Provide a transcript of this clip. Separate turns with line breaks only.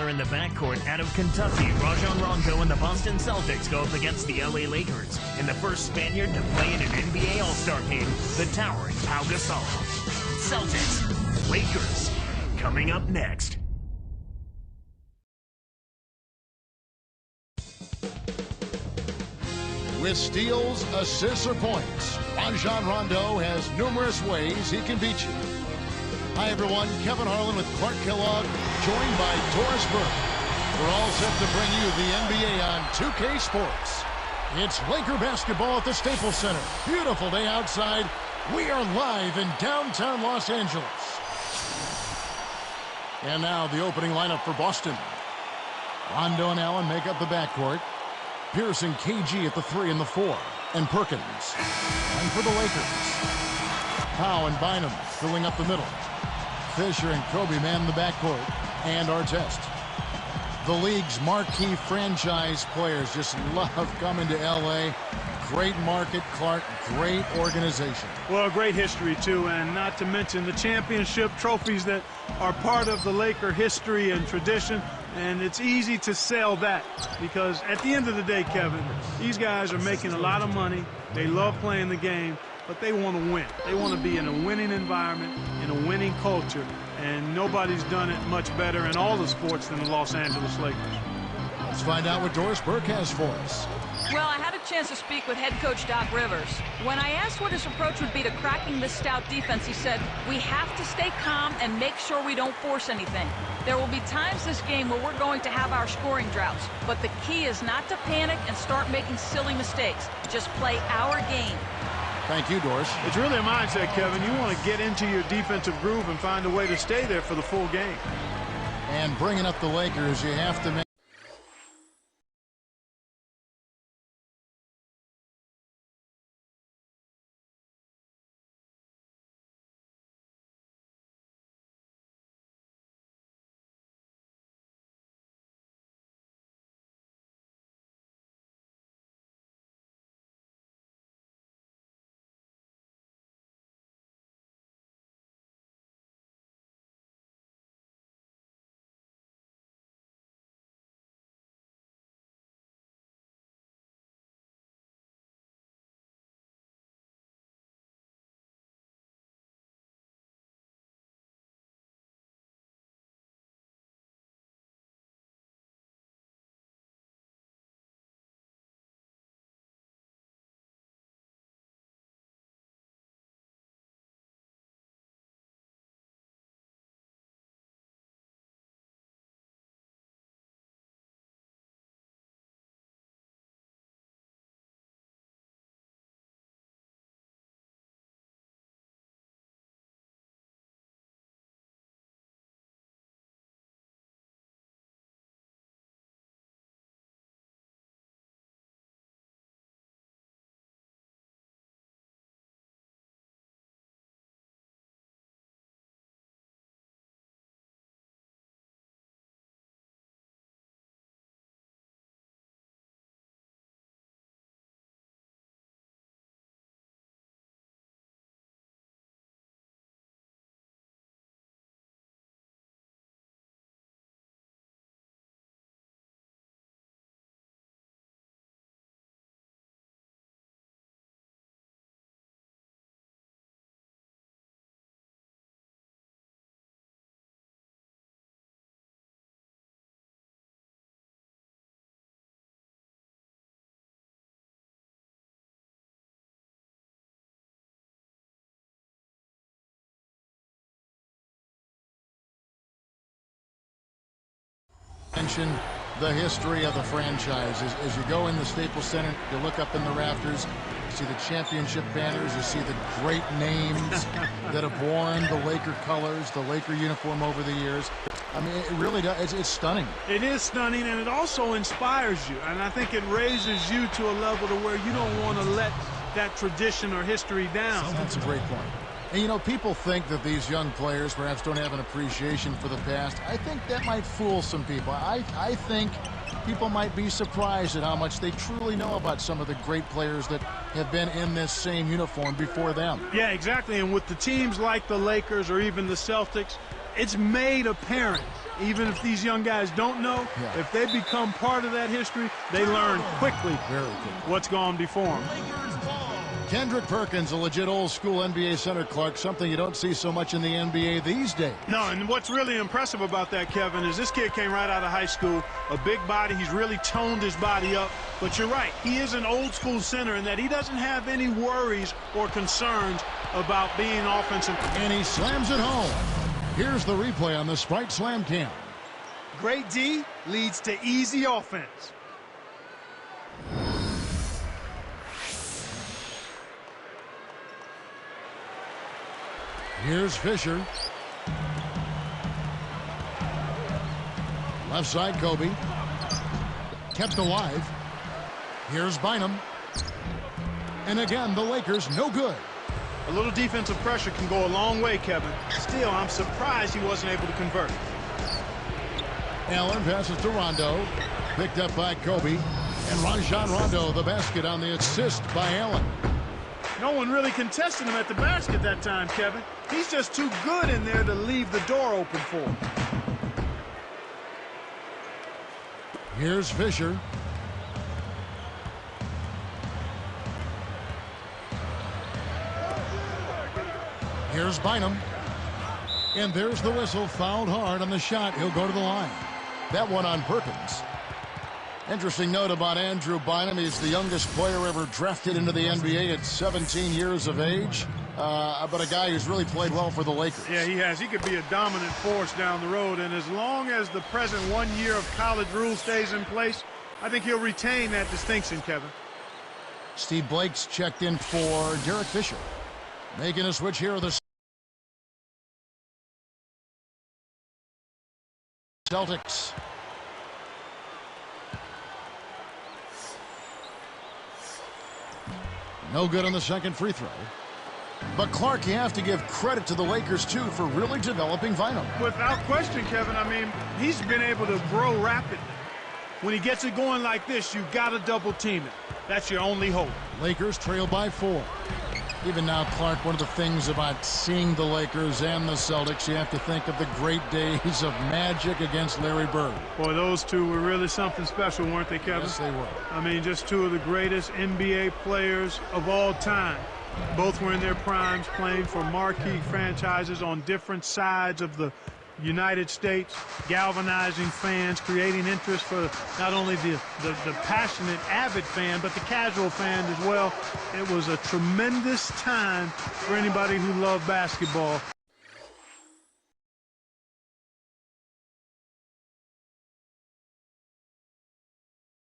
Baller in the backcourt out of Kentucky, Rajon Rondo and the Boston Celtics go up against the LA Lakers in the first Spaniard to play in an NBA All-Star game, the towering Pau Gasol. Celtics, Lakers, coming up next.
With steals, assists, or points, Rajon Rondo has numerous ways he can beat you. Hi, everyone. Kevin Harlan with Clark Kellogg, joined by Doris Burke. We're all set to bring you the NBA on 2K Sports. It's Laker basketball at the Staples Center. Beautiful day outside. We are live in downtown Los Angeles. And now the opening lineup for Boston. Rondo and Allen make up the backcourt. Pierce and KG at the 3 and the 4. And Perkins. And for the Lakers, Powell and Bynum filling up the middle. Fisher and Kobe man the backcourt. And Artest. The league's marquee franchise players just love coming to L.A. Great market, Clark. Great organization.
Well, great history, too, and not to mention the championship trophies that are part of the Laker history and tradition. And it's easy to sell that because at the end of the day, Kevin, these guys are making a lot of money. They love playing the game, but they want to win. They want to be in a winning environment, in a winning culture, and nobody's done it much better in all the sports than the Los Angeles Lakers.
Let's find out what Doris Burke has for us.
Well, I had a chance to speak with head coach Doc Rivers. When I asked what his approach would be to cracking this stout defense, he said, we have to stay calm and make sure we don't force anything. There will be times this game where we're going to have our scoring droughts, but the key is not to panic and start making silly mistakes. Just play our game.
Thank you, Doris.
It's really a mindset, Kevin. You want to get into your defensive groove and find a way to stay there for the full game.
And bringing up the Lakers, you have to make mention the history of the franchise. As you go in the Staples Center, you look up in the rafters, you see the championship banners, you see the great names that have worn the Laker colors, the Laker uniform over the years. I mean, it really does. It's stunning.
It is stunning, and it also inspires you. And I think it raises you to a level to where you don't want to let that tradition or history down.
That's a great point. And, you know, people think that these young players perhaps don't have an appreciation for the past. I think that might fool some people. I think people might be surprised at how much they truly know about some of the great players that have been in this same uniform before them.
Yeah, exactly. And with the teams like the Lakers or even the Celtics, it's made apparent Even if these young guys don't know, if they become part of that history, they learn quickly what's gone before them.
Kendrick Perkins, a legit old-school NBA center, Clark, something you don't see so much in the NBA these days.
No, and what's really impressive about that, Kevin, is this kid came right out of high school, a big body. He's really toned his body up. But you're right, he is an old-school center in that he doesn't have any worries or concerns about being offensive.
And he slams it home. Here's the replay on the Sprite Slam Cam.
Great D leads to easy offense.
Here's Fisher. Left side, Kobe. Kept alive. Here's Bynum. And again, the Lakers no good.
A little defensive pressure can go a long way, Kevin. Still, I'm surprised he wasn't able to convert.
Allen passes to Rondo. Picked up by Kobe. And Rajon Rondo, the basket on the assist by Allen.
No one really contested him at the basket that time, Kevin. He's just too good in there to leave the door open for him.
Here's Fisher. Here's Bynum. And there's the whistle. Fouled hard on the shot. He'll go to the line. That one on Perkins. Interesting note about Andrew Bynum. He's the youngest player ever drafted into the NBA at 17 years of age. But a guy who's really played well for the Lakers.
Yeah, he has. He could be a dominant force down the road. And as long as the present 1 year of college rule stays in place, I think he'll retain that distinction, Kevin.
Steve Blake's checked in for Derek Fisher. Making a switch here. The Celtics. No good on the second free throw. But Clark, you have to give credit to the Lakers, too, for really developing Bynum.
Without question, Kevin. I mean, he's been able to grow rapidly. When he gets it going like this, you've got to double team it. That's your only hope.
Lakers trail by 4. Even now, Clark, one of the things about seeing the Lakers and the Celtics, you have to think of the great days of Magic against Larry Bird.
Boy, those two were really something special, weren't they, Kevin?
Yes, they were.
I mean, just two of the greatest NBA players of all time. Both were in their primes, playing for marquee franchises on different sides of the United States, galvanizing fans, creating interest for not only the passionate, avid fan, but the casual fan as well. It was a tremendous time for anybody who loved basketball.